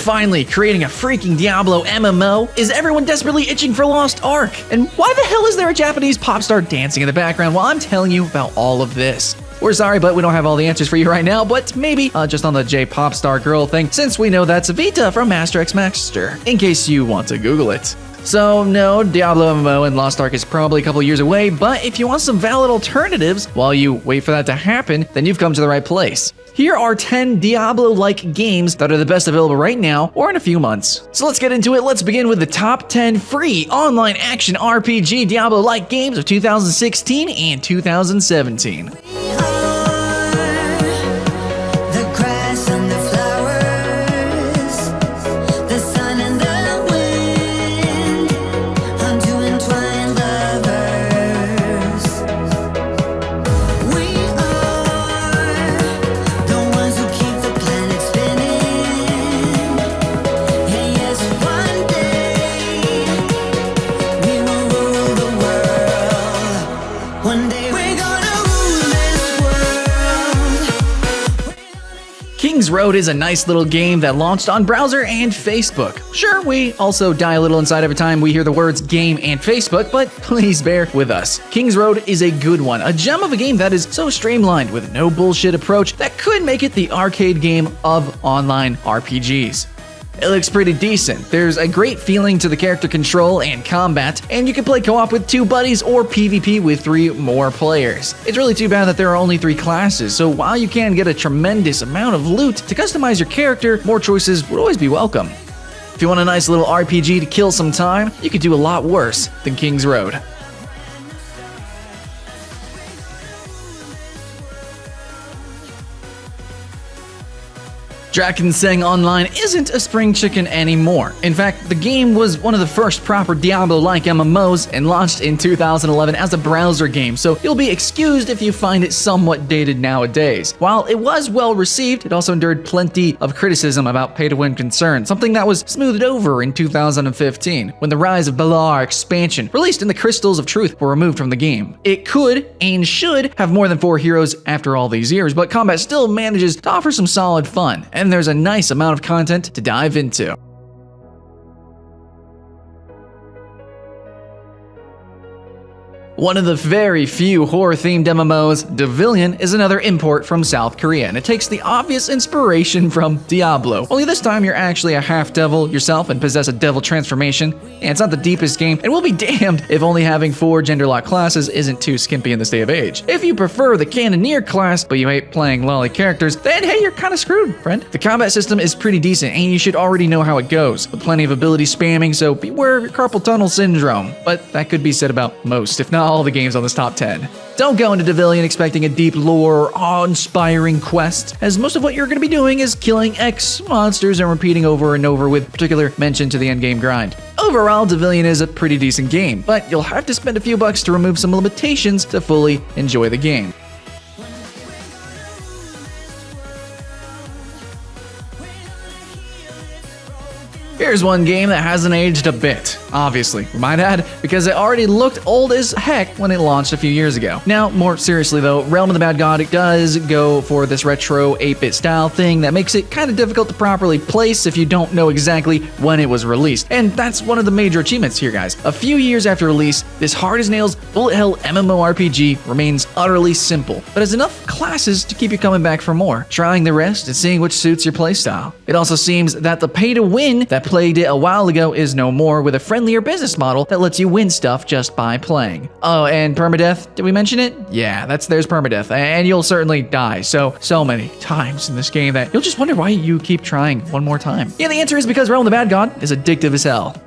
finally creating a freaking Diablo MMO? Is everyone desperately itching for Lost Ark? And why the hell is there a Japanese pop star dancing in the background while I'm telling you about all of this? We're sorry, but we don't have all the answers for you right now, but maybe just on the J-pop star girl thing, since we know that's Vita from Master X Master, in case you want to Google it. So no, Diablo MMO and Lost Ark is probably a couple years away, but if you want some valid alternatives while you wait for that to happen, then you've come to the right place. Here are 10 Diablo-like games that are the best available right now or in a few months. So let's get into it. Let's begin with the top 10 free online action RPG Diablo-like games of 2016 and 2017. KingsRoad is a nice little game that launched on browser and Facebook. Sure, we also die a little inside every time we hear the words game and Facebook, but please bear with us. KingsRoad is a good one, a gem of a game that is so streamlined with no bullshit approach that could make it the arcade game of online RPGs. It looks pretty decent. There's a great feeling to the character control and combat, and you can play co-op with 2 buddies or PvP with 3 more players. It's really too bad that there are only 3 classes, so while you can get a tremendous amount of loot to customize your character, more choices would always be welcome. If you want a nice little RPG to kill some time, you could do a lot worse than KingsRoad. Drakensang Online isn't a spring chicken anymore. In fact, the game was one of the first proper Diablo-like MMOs and launched in 2011 as a browser game, so you'll be excused if you find it somewhat dated nowadays. While it was well received, it also endured plenty of criticism about pay-to-win concerns, something that was smoothed over in 2015, when the Rise of Balar expansion, released in the Crystals of Truth, were removed from the game. It could, and should, have more than 4 heroes after all these years, but combat still manages to offer some solid fun, and there's a nice amount of content to dive into. One of the very few horror-themed MMOs, Devillian, is another import from South Korea, and it takes the obvious inspiration from Diablo. Only this time you're actually a half-devil yourself and possess a devil transformation, and it's not the deepest game, and we'll be damned if only having 4 gender-locked classes isn't too skimpy in this day of age. If you prefer the Cannoneer class, but you hate playing lolly characters, then hey, you're kinda screwed, friend. The combat system is pretty decent, and you should already know how it goes, with plenty of ability spamming, so beware of your carpal tunnel syndrome. But that could be said about most, if not all the games on this top 10. Don't go into Devillian expecting a deep lore or awe-inspiring quest, as most of what you're going to be doing is killing X monsters and repeating over and over with particular mention to the endgame grind. Overall, Devillian is a pretty decent game, but you'll have to spend a few bucks to remove some limitations to fully enjoy the game. Here's one game that hasn't aged a bit, obviously, we might add, because it already looked old as heck when it launched a few years ago. Now, more seriously though, Realm of the Bad God, it does go for this retro 8-bit style thing that makes it kind of difficult to properly place if you don't know exactly when it was released. And that's one of the major achievements here, guys. A few years after release, this hard-as-nails, bullet-hell MMORPG remains utterly simple, but has enough classes to keep you coming back for more, trying the rest and seeing which suits your playstyle. It also seems that the pay-to-win that plagued it a while ago is no more, with a friendlier business model that lets you win stuff just by playing. Oh, and permadeath, did we mention it? Yeah, there's permadeath, and you'll certainly die so many times in this game that you'll just wonder why you keep trying one more time. Yeah, the answer is because Realm of the Bad God is addictive as hell.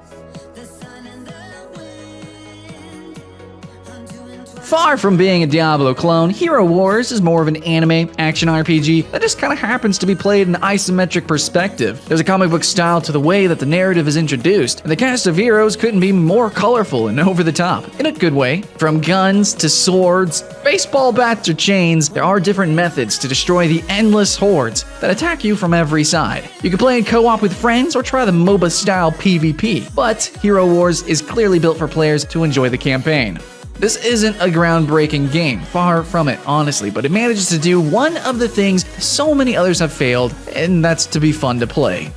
Far from being a Diablo clone, Hero Wars is more of an anime action RPG that just kind of happens to be played in an isometric perspective. There's a comic book style to the way that the narrative is introduced, and the cast of heroes couldn't be more colorful and over the top, in a good way. From guns to swords, baseball bats or chains, there are different methods to destroy the endless hordes that attack you from every side. You can play in co-op with friends or try the MOBA style PvP, but Hero Wars is clearly built for players to enjoy the campaign. This isn't a groundbreaking game, far from it, honestly, but it manages to do one of the things so many others have failed, and that's to be fun to play.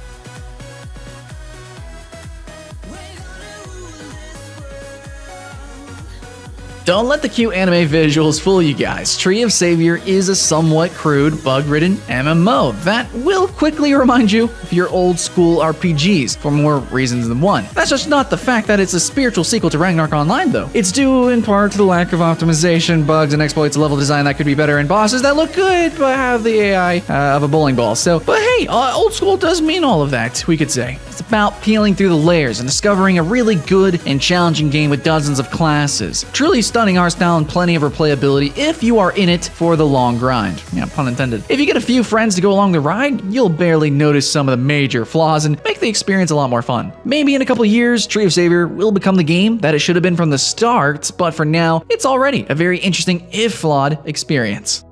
Don't let the cute anime visuals fool you guys. Tree of Savior is a somewhat crude, bug-ridden MMO that will quickly remind you of your old school RPGs for more reasons than one. That's just not the fact that it's a spiritual sequel to Ragnarok Online though. It's due in part to the lack of optimization, bugs, and exploits, level design that could be better, and bosses that look good but have the AI of a bowling ball. But hey, old school does mean all of that, we could say. It's about peeling through the layers and discovering a really good and challenging game with dozens of classes. Truly stunning art style and plenty of replayability if you are in it for the long grind. Yeah, pun intended. If you get a few friends to go along the ride, you'll barely notice some of the major flaws and make the experience a lot more fun. Maybe in a couple years, Tree of Savior will become the game that it should have been from the start, but for now, it's already a very interesting, if flawed, experience.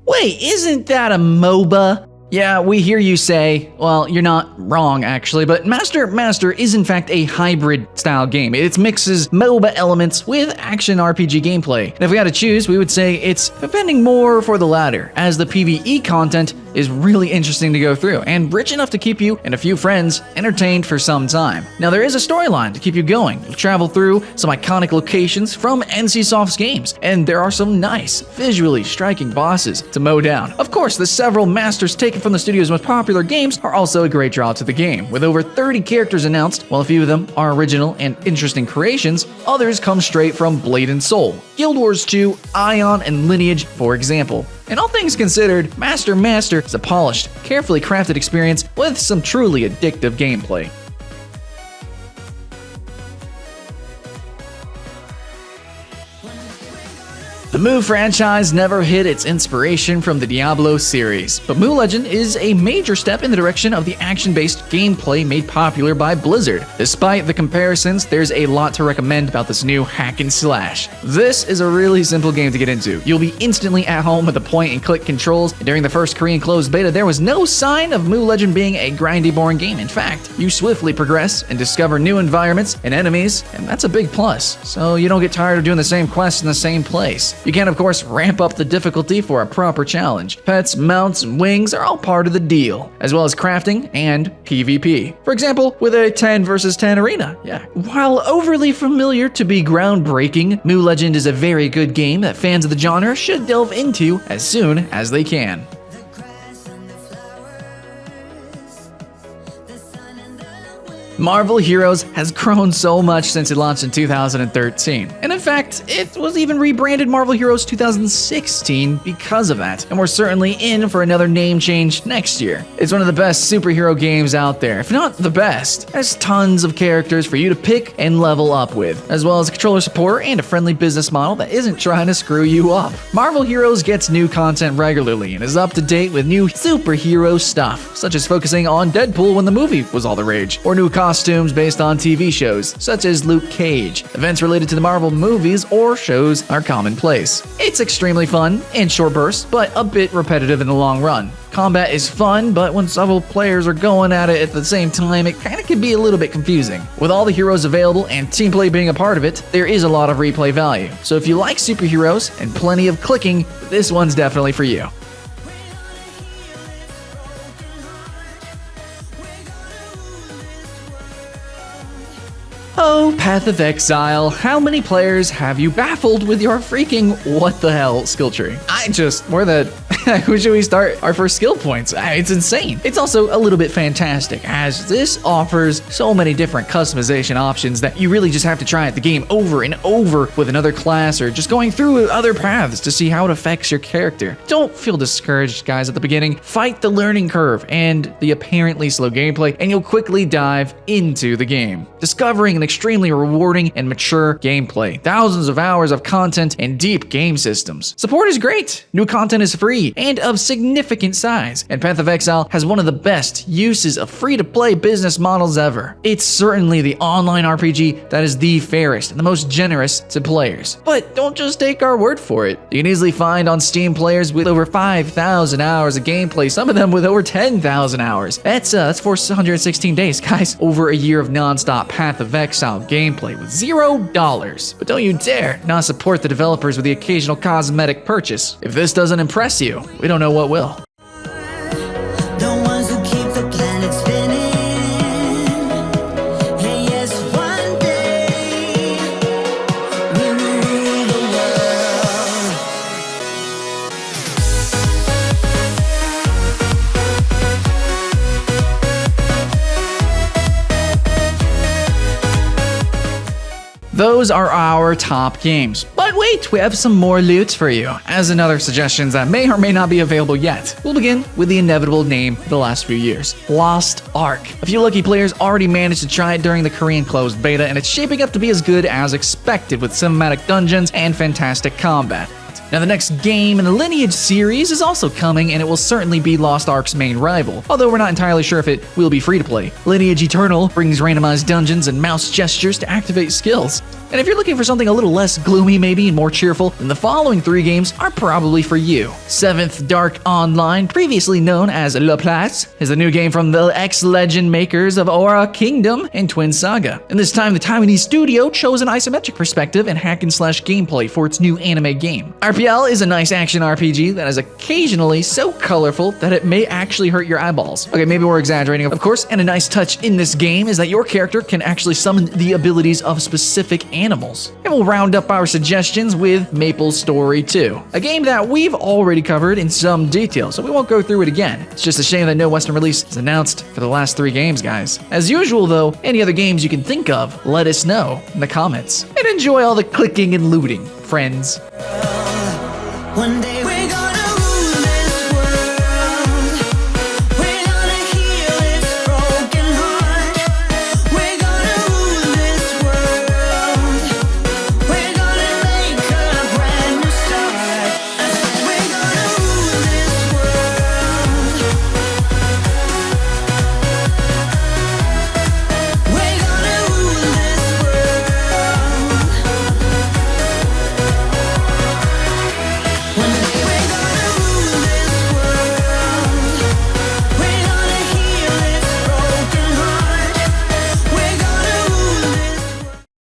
Wait, isn't that a MOBA? Yeah, we hear you say, well, you're not wrong actually, but Master is in fact a hybrid style game. It mixes MOBA elements with action RPG gameplay. And if we had to choose, we would say it's depending more for the latter, as the PvE content is really interesting to go through and rich enough to keep you and a few friends entertained for some time. Now there is a storyline to keep you going. You'll travel through some iconic locations from NCSoft's games, and there are some nice, visually striking bosses to mow down. Of course, the several masters taken from the studio's most popular games are also a great draw to the game. With over 30 characters announced, while a few of them are original and interesting creations, others come straight from Blade and Soul, Guild Wars 2, Ion, and Lineage, for example. And all things considered, Master is a polished, carefully crafted experience with some truly addictive gameplay. The Mu franchise never hid its inspiration from the Diablo series, but Mu Legend is a major step in the direction of the action-based gameplay made popular by Blizzard. Despite the comparisons, there's a lot to recommend about this new hack and slash. This is a really simple game to get into. You'll be instantly at home with the point-and-click controls, and during the first Korean closed beta, there was no sign of Mu Legend being a grindy, boring game. In fact, you swiftly progress and discover new environments and enemies, and that's a big plus, so you don't get tired of doing the same quests in the same place. You can, of course, ramp up the difficulty for a proper challenge. Pets, mounts, and wings are all part of the deal, as well as crafting and PvP. For example, with a 10 versus 10 arena. Yeah. While overly familiar to be groundbreaking, Mu Legend is a very good game that fans of the genre should delve into as soon as they can. Marvel Heroes has grown so much since it launched in 2013, and in fact, it was even rebranded Marvel Heroes 2016 because of that, and we're certainly in for another name change next year. It's one of the best superhero games out there, if not the best. There's tons of characters for you to pick and level up with, as well as controller support and a friendly business model that isn't trying to screw you up. Marvel Heroes gets new content regularly and is up to date with new superhero stuff, such as focusing on Deadpool when the movie was all the rage, or new costumes based on TV shows, such as Luke Cage. Events related to the Marvel movies or shows are commonplace. It's extremely fun in short bursts, but a bit repetitive in the long run. Combat is fun, but when several players are going at it at the same time, it kinda can be a little bit confusing. With all the heroes available and team play being a part of it, there is a lot of replay value. So if you like superheroes and plenty of clicking, this one's definitely for you. Oh, Path of Exile, how many players have you baffled with your freaking what the hell skill tree? Who should we start our first skill points? It's insane. It's also a little bit fantastic, as this offers so many different customization options that you really just have to try out the game over and over with another class or just going through other paths to see how it affects your character. Don't feel discouraged, guys, at the beginning. Fight the learning curve and the apparently slow gameplay, and you'll quickly dive into the game, discovering an extremely rewarding and mature gameplay, thousands of hours of content, and deep game systems. Support is great. New content is free and of significant size, and Path of Exile has one of the best uses of free-to-play business models ever. It's certainly the online RPG that is the fairest and the most generous to players. But don't just take our word for it. You can easily find on Steam players with over 5,000 hours of gameplay, some of them with over 10,000 hours. That's 416 days, guys. Over a year of non-stop Path of Exile gameplay with $0. But don't you dare not support the developers with the occasional cosmetic purchase. If this doesn't impress you, we don't know what will. Those are our top games. But wait, we have some more loot for you, as in other suggestions that may or may not be available yet. We'll begin with the inevitable name of the last few years, Lost Ark. A few lucky players already managed to try it during the Korean closed beta, and it's shaping up to be as good as expected with cinematic dungeons and fantastic combat. Now, the next game in the Lineage series is also coming, and it will certainly be Lost Ark's main rival, although we're not entirely sure if it will be free to play. Lineage Eternal brings randomized dungeons and mouse gestures to activate skills. And if you're looking for something a little less gloomy maybe and more cheerful, then the following 3 games are probably for you. 7th Dark Online, previously known as La Place, is the new game from the ex-legend makers of Aura Kingdom and Twin Saga. And this time, the Taiwanese studio chose an isometric perspective and hack-and-slash gameplay for its new anime game. RPL is a nice action RPG that is occasionally so colorful that it may actually hurt your eyeballs. Okay, maybe we're exaggerating, of course, and a nice touch in this game is that your character can actually summon the abilities of specific animals. And we'll round up our suggestions with Maple Story 2, a game that we've already covered in some detail, so we won't go through it again. It's just a shame that no Western release is announced for the last 3 games, guys. As usual though, any other games you can think of, let us know in the comments. And enjoy all the clicking and looting, friends. One day